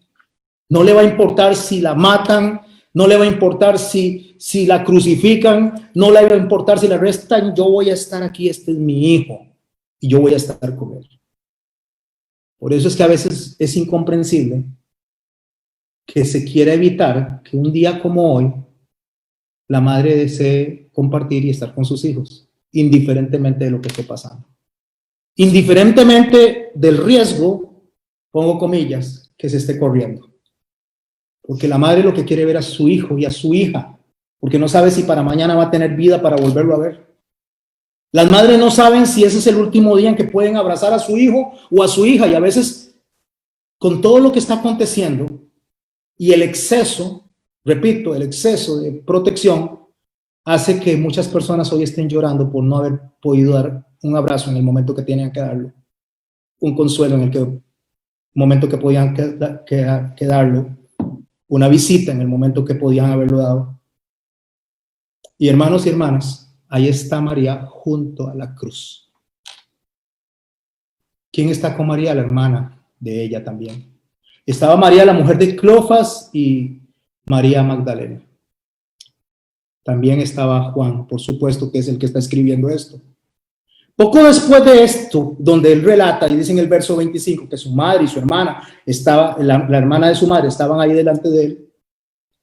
Speaker 1: No le va a importar si la matan, no le va a importar si la crucifican, no le va a importar si la arrestan, yo voy a estar aquí, este es mi hijo, y yo voy a estar con él. Por eso es que a veces es incomprensible que se quiera evitar que un día como hoy la madre desee compartir y estar con sus hijos, indiferentemente de lo que esté pasando. Indiferentemente del riesgo, pongo comillas, que se esté corriendo. Porque la madre lo que quiere ver a su hijo y a su hija, porque no sabe si para mañana va a tener vida para volverlo a ver. Las madres no saben si ese es el último día en que pueden abrazar a su hijo o a su hija, y a veces con todo lo que está aconteciendo y el exceso, repito, el exceso de protección hace que muchas personas hoy estén llorando por no haber podido dar un abrazo en el momento que tenían que darlo, un consuelo en el momento que podían que darlo, una visita en el momento que podían haberlo dado, Y hermanos y hermanas, ahí está María junto a la cruz. ¿Quién está con María? La hermana de ella también. Estaba María, la mujer de Cleofas, y María Magdalena. También estaba Juan, por supuesto, que es el que está escribiendo esto. Poco después de esto, donde él relata, y dice en el verso 25, que su madre y su hermana, la hermana de su madre, estaban ahí delante de él.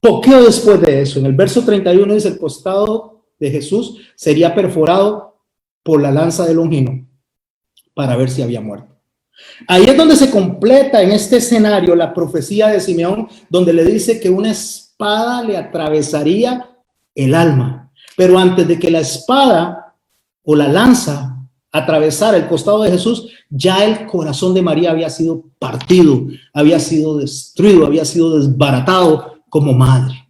Speaker 1: Poco después de eso, en el verso 31 dice, el costado de Jesús sería perforado por la lanza de Longino para ver si había muerto. Ahí es donde se completa en este escenario la profecía de Simeón, donde le dice que una espada le atravesaría el alma. Pero antes de que la espada o la lanza atravesara el costado de Jesús, ya el corazón de María había sido partido, había sido destruido, había sido desbaratado como madre.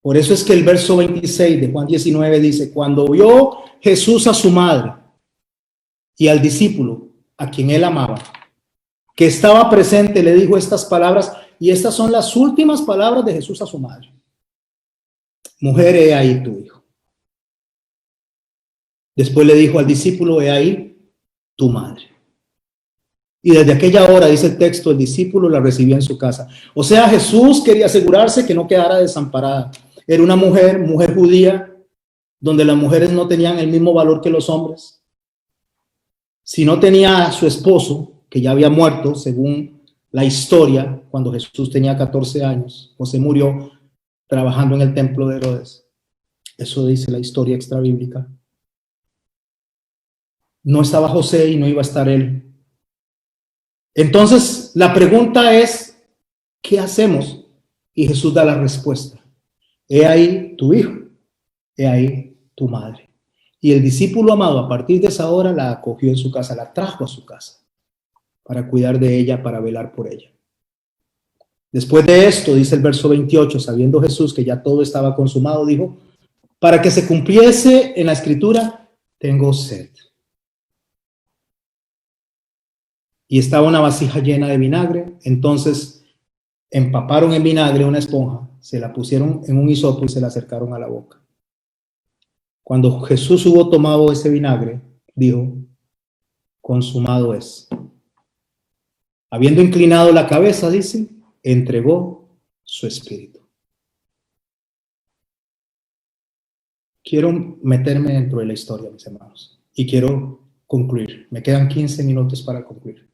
Speaker 1: Por eso es que el verso 26 de Juan 19 dice, cuando vio Jesús a su madre y al discípulo a quien él amaba, que estaba presente, le dijo estas palabras, y estas son las últimas palabras de Jesús a su madre. Mujer, he ahí tu hijo. Después le dijo al discípulo, he ahí tu madre. Y desde aquella hora, dice el texto, el discípulo la recibió en su casa. O sea, Jesús quería asegurarse que no quedara desamparada. Era una mujer judía, donde las mujeres no tenían el mismo valor que los hombres. Si no tenía a su esposo, que ya había muerto, según la historia, cuando Jesús tenía 14 años, José murió trabajando en el templo de Herodes. Eso dice la historia extrabíblica. No estaba José y no iba a estar él. Entonces, la pregunta es, ¿qué hacemos? Y Jesús da la respuesta. He ahí tu hijo, he ahí tu madre. Y el discípulo amado, a partir de esa hora, la acogió en su casa, la trajo a su casa, para cuidar de ella, para velar por ella. Después de esto, dice el verso 28, sabiendo Jesús que ya todo estaba consumado, dijo, para que se cumpliese en la escritura, tengo sed. Y estaba una vasija llena de vinagre, entonces empaparon en vinagre una esponja, se la pusieron en un hisopo y se la acercaron a la boca. Cuando Jesús hubo tomado ese vinagre, dijo, consumado es. Habiendo inclinado la cabeza, dice, entregó su espíritu. Quiero meterme dentro de la historia, mis hermanos, y quiero concluir. Me quedan 15 minutos para concluir.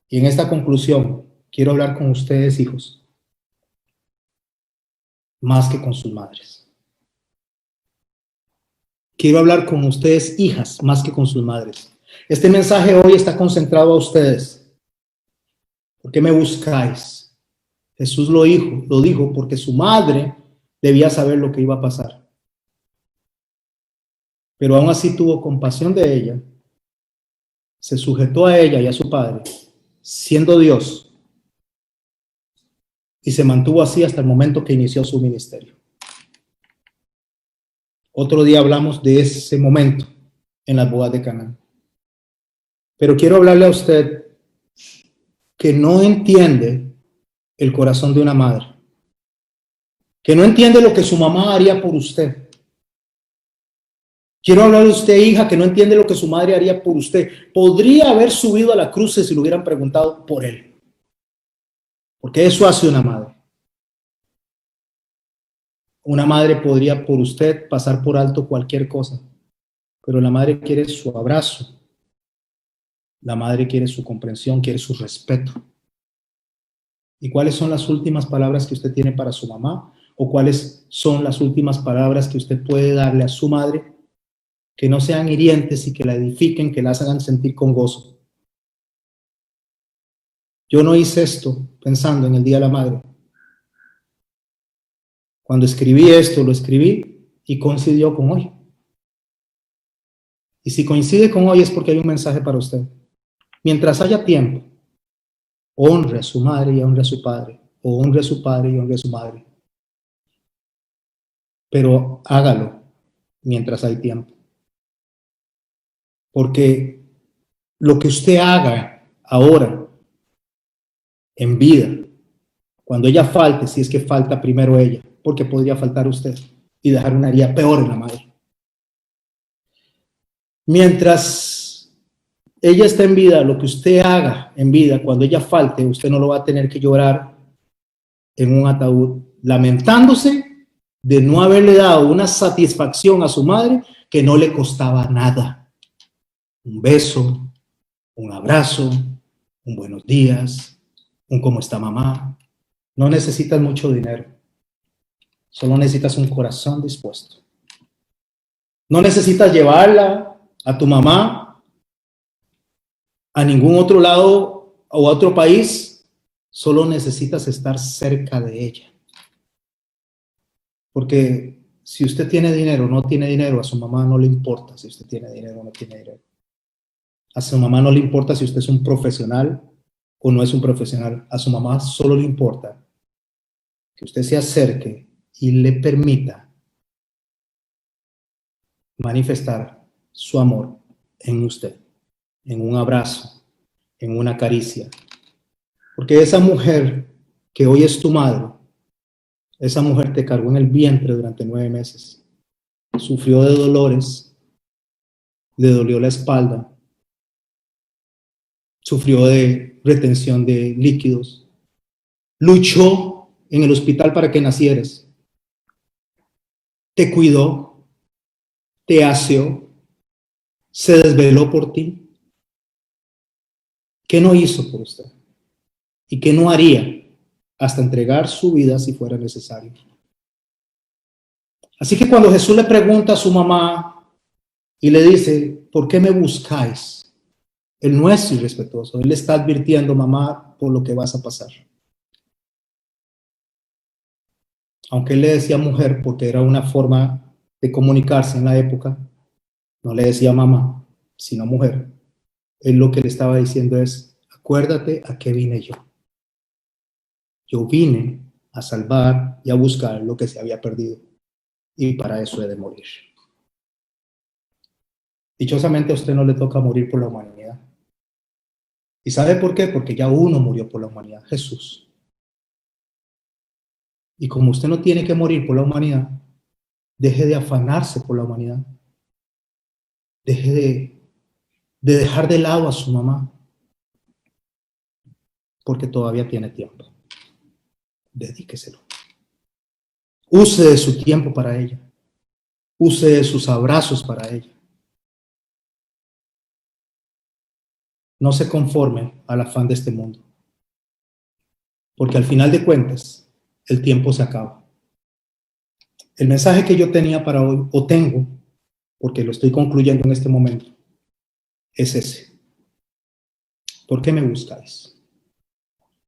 Speaker 1: Y en esta conclusión, quiero hablar con ustedes, hijos, más que con sus madres. Quiero hablar con ustedes, hijas, más que con sus madres. Este mensaje hoy está concentrado a ustedes. ¿Por qué me buscáis? Jesús lo dijo porque su madre debía saber lo que iba a pasar. Pero aún así tuvo compasión de ella, se sujetó a ella y a su padre, siendo Dios, y se mantuvo así hasta el momento que inició su ministerio. Otro día hablamos de ese momento en las bodas de Caná. Pero quiero hablarle a usted que no entiende el corazón de una madre, que no entiende lo que su mamá haría por usted. Quiero hablarle a usted, hija, que no entiende lo que su madre haría por usted. Podría haber subido a la cruz si le hubieran preguntado por él, porque eso hace una madre. Una madre podría por usted pasar por alto cualquier cosa, pero la madre quiere su abrazo, la madre quiere su comprensión, quiere su respeto. ¿Y cuáles son las últimas palabras que usted tiene para su mamá? ¿O cuáles son las últimas palabras que usted puede darle a su madre que no sean hirientes y que la edifiquen, que las hagan sentir con gozo? Yo no hice esto pensando en el Día de la Madre. Cuando escribí esto, lo escribí y coincidió con hoy. Y si coincide con hoy es porque hay un mensaje para usted. Mientras haya tiempo, honre a su madre y honre a su padre, o honre a su padre y honre a su madre. Pero hágalo mientras hay tiempo. Porque lo que usted haga ahora, en vida, Cuando ella falte, si es que falta primero ella, porque podría faltar usted y dejar una herida peor en la madre. Mientras ella está en vida, lo que usted haga en vida, cuando ella falte, usted no lo va a tener que llorar en un ataúd, lamentándose de no haberle dado una satisfacción a su madre que no le costaba nada. Un beso, un abrazo, un buenos días, un cómo está mamá. No necesitas mucho dinero, solo necesitas un corazón dispuesto. No necesitas llevarla a tu mamá a ningún otro lado o a otro país, solo necesitas estar cerca de ella. Porque si usted tiene dinero o no tiene dinero, a su mamá no le importa si usted tiene dinero o no tiene dinero. A su mamá no le importa si usted es un profesional o no es un profesional. A su mamá solo le importa que usted se acerque y le permita manifestar su amor en usted, en un abrazo, en una caricia. Porque esa mujer que hoy es tu madre, esa mujer te cargó en el vientre durante 9 meses, sufrió de dolores, le dolió la espalda, sufrió de retención de líquidos, luchó en el hospital para que nacieras, te cuidó, te aseó, se desveló por ti. ¿Qué no hizo por usted? ¿Y qué no haría hasta entregar su vida si fuera necesario? Así que cuando Jesús le pregunta a su mamá y le dice, ¿por qué me buscáis? Él no es irrespetuoso, él le está advirtiendo, mamá, por lo que vas a pasar. Aunque él le decía mujer porque era una forma de comunicarse en la época, no le decía mamá, sino mujer. Él lo que le estaba diciendo es, acuérdate a qué vine yo. Yo vine a salvar y a buscar lo que se había perdido. Y para eso he de morir. Dichosamente a usted no le toca morir por la humanidad. ¿Y sabe por qué? Porque ya uno murió por la humanidad, Jesús. Y como usted no tiene que morir por la humanidad, deje de afanarse por la humanidad. Deje de dejar de lado a su mamá. Porque todavía tiene tiempo. Dedíqueselo. Use de su tiempo para ella. Use de sus abrazos para ella. No se conforme al afán de este mundo. Porque al final de cuentas, el tiempo se acaba. El mensaje que yo tenía para hoy, o tengo, porque lo estoy concluyendo en este momento, es ese. ¿Por qué me buscáis?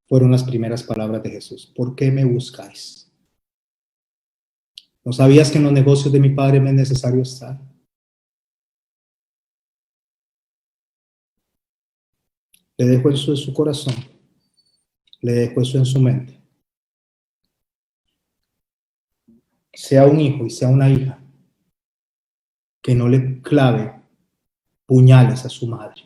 Speaker 1: Fueron las primeras palabras de Jesús. ¿Por qué me buscáis? ¿No sabías que en los negocios de mi Padre me es necesario estar? Le dejo eso en su corazón. Le dejo eso en su mente. Sea un hijo y sea una hija que no le clave puñales a su madre.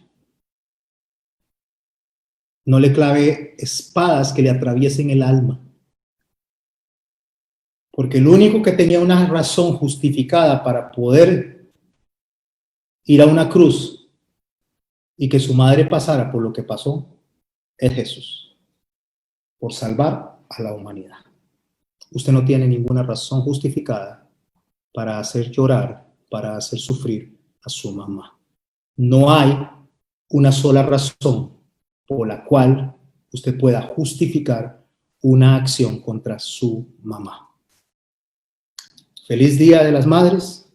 Speaker 1: No le clave espadas que le atraviesen el alma. Porque el único que tenía una razón justificada para poder ir a una cruz y que su madre pasara por lo que pasó es Jesús, por salvar a la humanidad. Usted no tiene ninguna razón justificada para hacer llorar, para hacer sufrir a su mamá. No hay una sola razón por la cual usted pueda justificar una acción contra su mamá. Feliz Día de las Madres.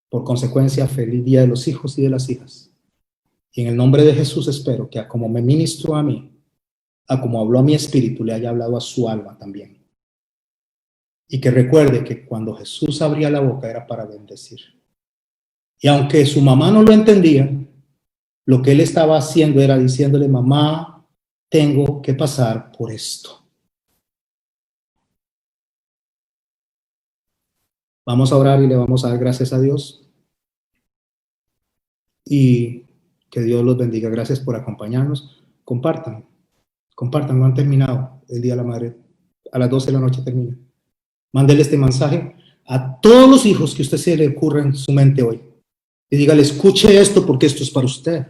Speaker 1: Por consecuencia, feliz Día de los hijos y de las hijas. Y en el nombre de Jesús espero que a como me ministró a mí, a como habló a mi espíritu, le haya hablado a su alma también. Y que recuerde que cuando Jesús abría la boca era para bendecir. Y aunque su mamá no lo entendía, lo que él estaba haciendo era diciéndole, mamá, tengo que pasar por esto. Vamos a orar y le vamos a dar gracias a Dios. Y que Dios los bendiga. Gracias por acompañarnos. Compartan Compartan, no han terminado el Día de la Madre. A las 12 de la noche termina. Mándele este mensaje a todos los hijos que usted se le ocurra en su mente hoy. Y dígale, escuche esto porque esto es para usted.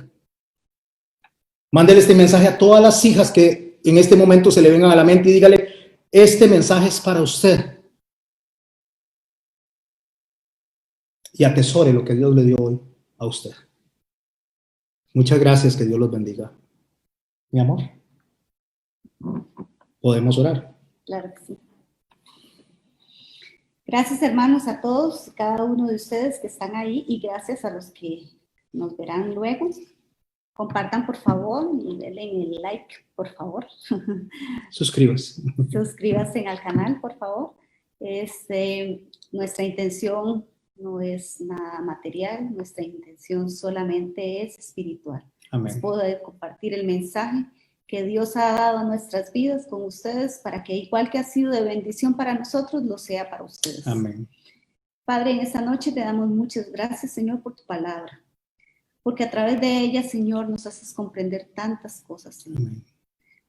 Speaker 1: Mándele este mensaje a todas las hijas que en este momento se le vengan a la mente y dígale, este mensaje es para usted. Y atesore lo que Dios le dio hoy a usted. Muchas gracias, que Dios los bendiga. Mi amor, ¿podemos orar?
Speaker 2: Claro que sí. Gracias, hermanos, a todos, cada uno de ustedes que están ahí, y gracias a los que nos verán luego. Compartan, por favor, y denle el like, por favor.
Speaker 1: Suscríbase.
Speaker 2: Suscríbanse al canal, por favor. Nuestra intención no es nada material, nuestra intención solamente es espiritual.
Speaker 1: Amén.
Speaker 2: Es poder compartir el mensaje que Dios ha dado a nuestras vidas con ustedes, para que igual que ha sido de bendición para nosotros, lo sea para ustedes.
Speaker 1: Amén.
Speaker 2: Padre, en esta noche te damos muchas gracias, Señor, por tu palabra, porque a través de ella, Señor, nos haces comprender tantas cosas, Señor.
Speaker 1: Amén.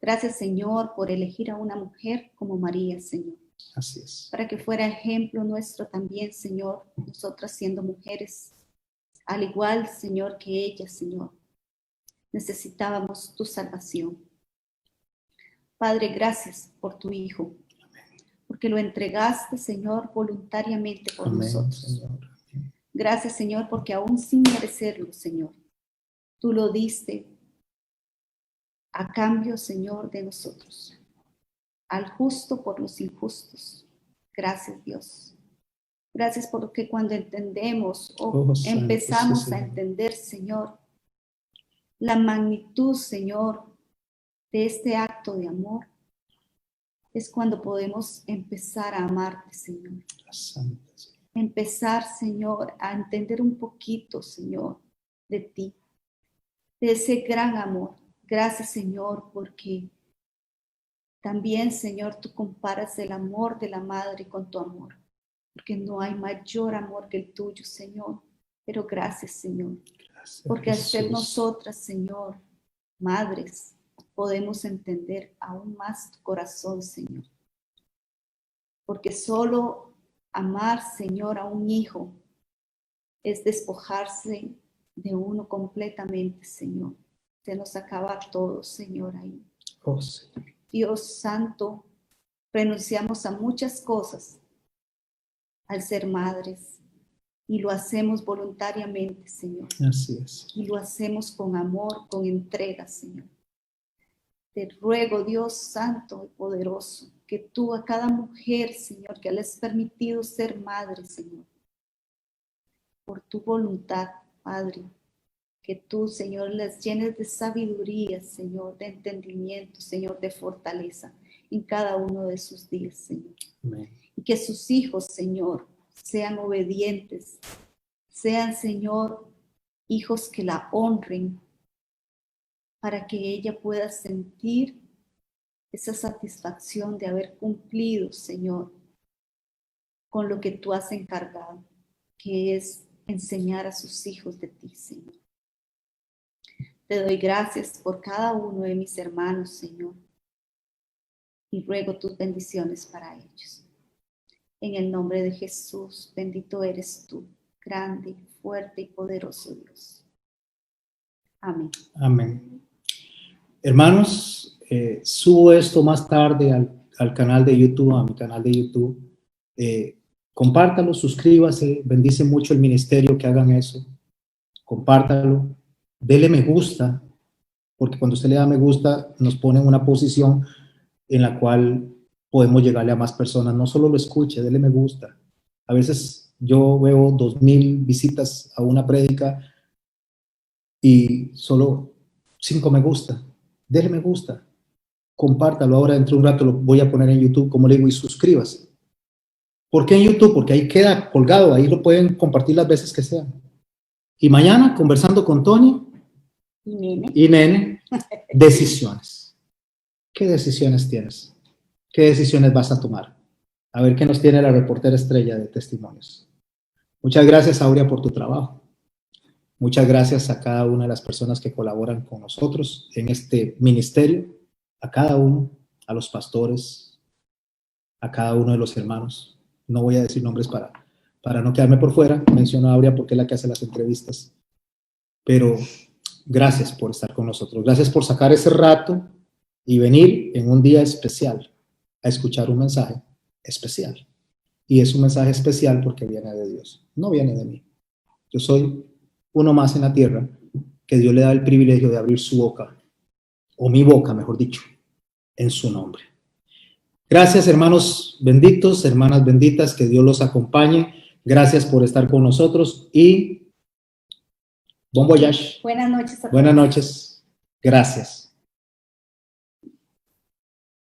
Speaker 2: Gracias, Señor, por elegir a una mujer como María, Señor.
Speaker 1: Así es.
Speaker 2: Para que fuera ejemplo nuestro también, Señor, nosotras siendo mujeres, al igual, Señor, que ella, Señor, necesitábamos tu salvación. Padre, gracias por tu Hijo, porque lo entregaste, Señor, voluntariamente por
Speaker 1: Amén,
Speaker 2: nosotros.
Speaker 1: Señor.
Speaker 2: Gracias, Señor, porque aún sin merecerlo, Señor, tú lo diste a cambio, Señor, de nosotros, al justo por los injustos. Gracias, Dios. Gracias porque cuando entendemos o empezamos
Speaker 1: sí,
Speaker 2: a entender, Señor, la magnitud, Señor, de este acto de amor, es cuando podemos empezar a amarte, Señor. Empezar, Señor, a entender un poquito, Señor, de ti, de ese gran amor. Gracias, Señor, porque también, Señor, tú comparas el amor de la madre con tu amor, porque no hay mayor amor que el tuyo, Señor. Pero gracias, Señor, porque al ser nosotras, Señor, madres, podemos entender aún más tu corazón, Señor. Porque solo amar, Señor, a un hijo es despojarse de uno completamente, Señor. Se nos acaba todo, Señor, ahí.
Speaker 1: Oh, Señor.
Speaker 2: Dios Santo, renunciamos a muchas cosas al ser madres y lo hacemos voluntariamente, Señor.
Speaker 1: Así es.
Speaker 2: Y lo hacemos con amor, con entrega, Señor. Te ruego, Dios Santo y poderoso, que tú a cada mujer, Señor, que le has permitido ser madre, Señor, por tu voluntad, Padre, que tú, Señor, les llenes de sabiduría, Señor, de entendimiento, Señor, de fortaleza en cada uno de sus días, Señor.
Speaker 1: Amén.
Speaker 2: Y que sus hijos, Señor, sean obedientes, sean, Señor, hijos que la honren, para que ella pueda sentir esa satisfacción de haber cumplido, Señor, con lo que tú has encargado, que es enseñar a sus hijos de ti, Señor. Te doy gracias por cada uno de mis hermanos, Señor, y ruego tus bendiciones para ellos. En el nombre de Jesús, bendito eres tú, grande, fuerte y poderoso Dios. Amén.
Speaker 1: Amén. Hermanos, subo esto más tarde al canal de YouTube, a mi canal de YouTube. Compártalo, suscríbase, bendice mucho el ministerio que hagan eso. Compártalo, dele me gusta, porque cuando usted le da me gusta, nos pone en una posición en la cual podemos llegarle a más personas. No solo lo escuche, dele me gusta. A veces yo veo 2,000 visitas a una prédica y solo 5 me gusta. Dele me gusta, compártalo. Ahora dentro de un rato lo voy a poner en YouTube, como le digo, y suscríbase. ¿Por qué en YouTube? Porque ahí queda colgado, ahí lo pueden compartir las veces que sean. Y mañana, conversando con Tony y Nene, decisiones. ¿Qué decisiones tienes? ¿Qué decisiones vas a tomar? A ver qué nos tiene la reportera estrella de testimonios. Muchas gracias, Aurea, por tu trabajo. Muchas gracias a cada una de las personas que colaboran con nosotros en este ministerio. a cada uno, a los pastores, a cada uno de los hermanos. No voy a decir nombres para no quedarme por fuera. Menciono a Aurea porque es la que hace las entrevistas. Pero gracias por estar con nosotros. Gracias por sacar ese rato y venir en un día especial a escuchar un mensaje especial. Y es un mensaje especial porque viene de Dios, no viene de mí. Yo soy uno más en la tierra que Dios le da el privilegio de abrir su boca, o mi boca, mejor dicho, en su nombre. Gracias, hermanos benditos, hermanas benditas, que Dios los acompañe. Gracias por estar con nosotros y bon voyage.
Speaker 2: Buenas noches a todos.
Speaker 1: Buenas noches. Gracias.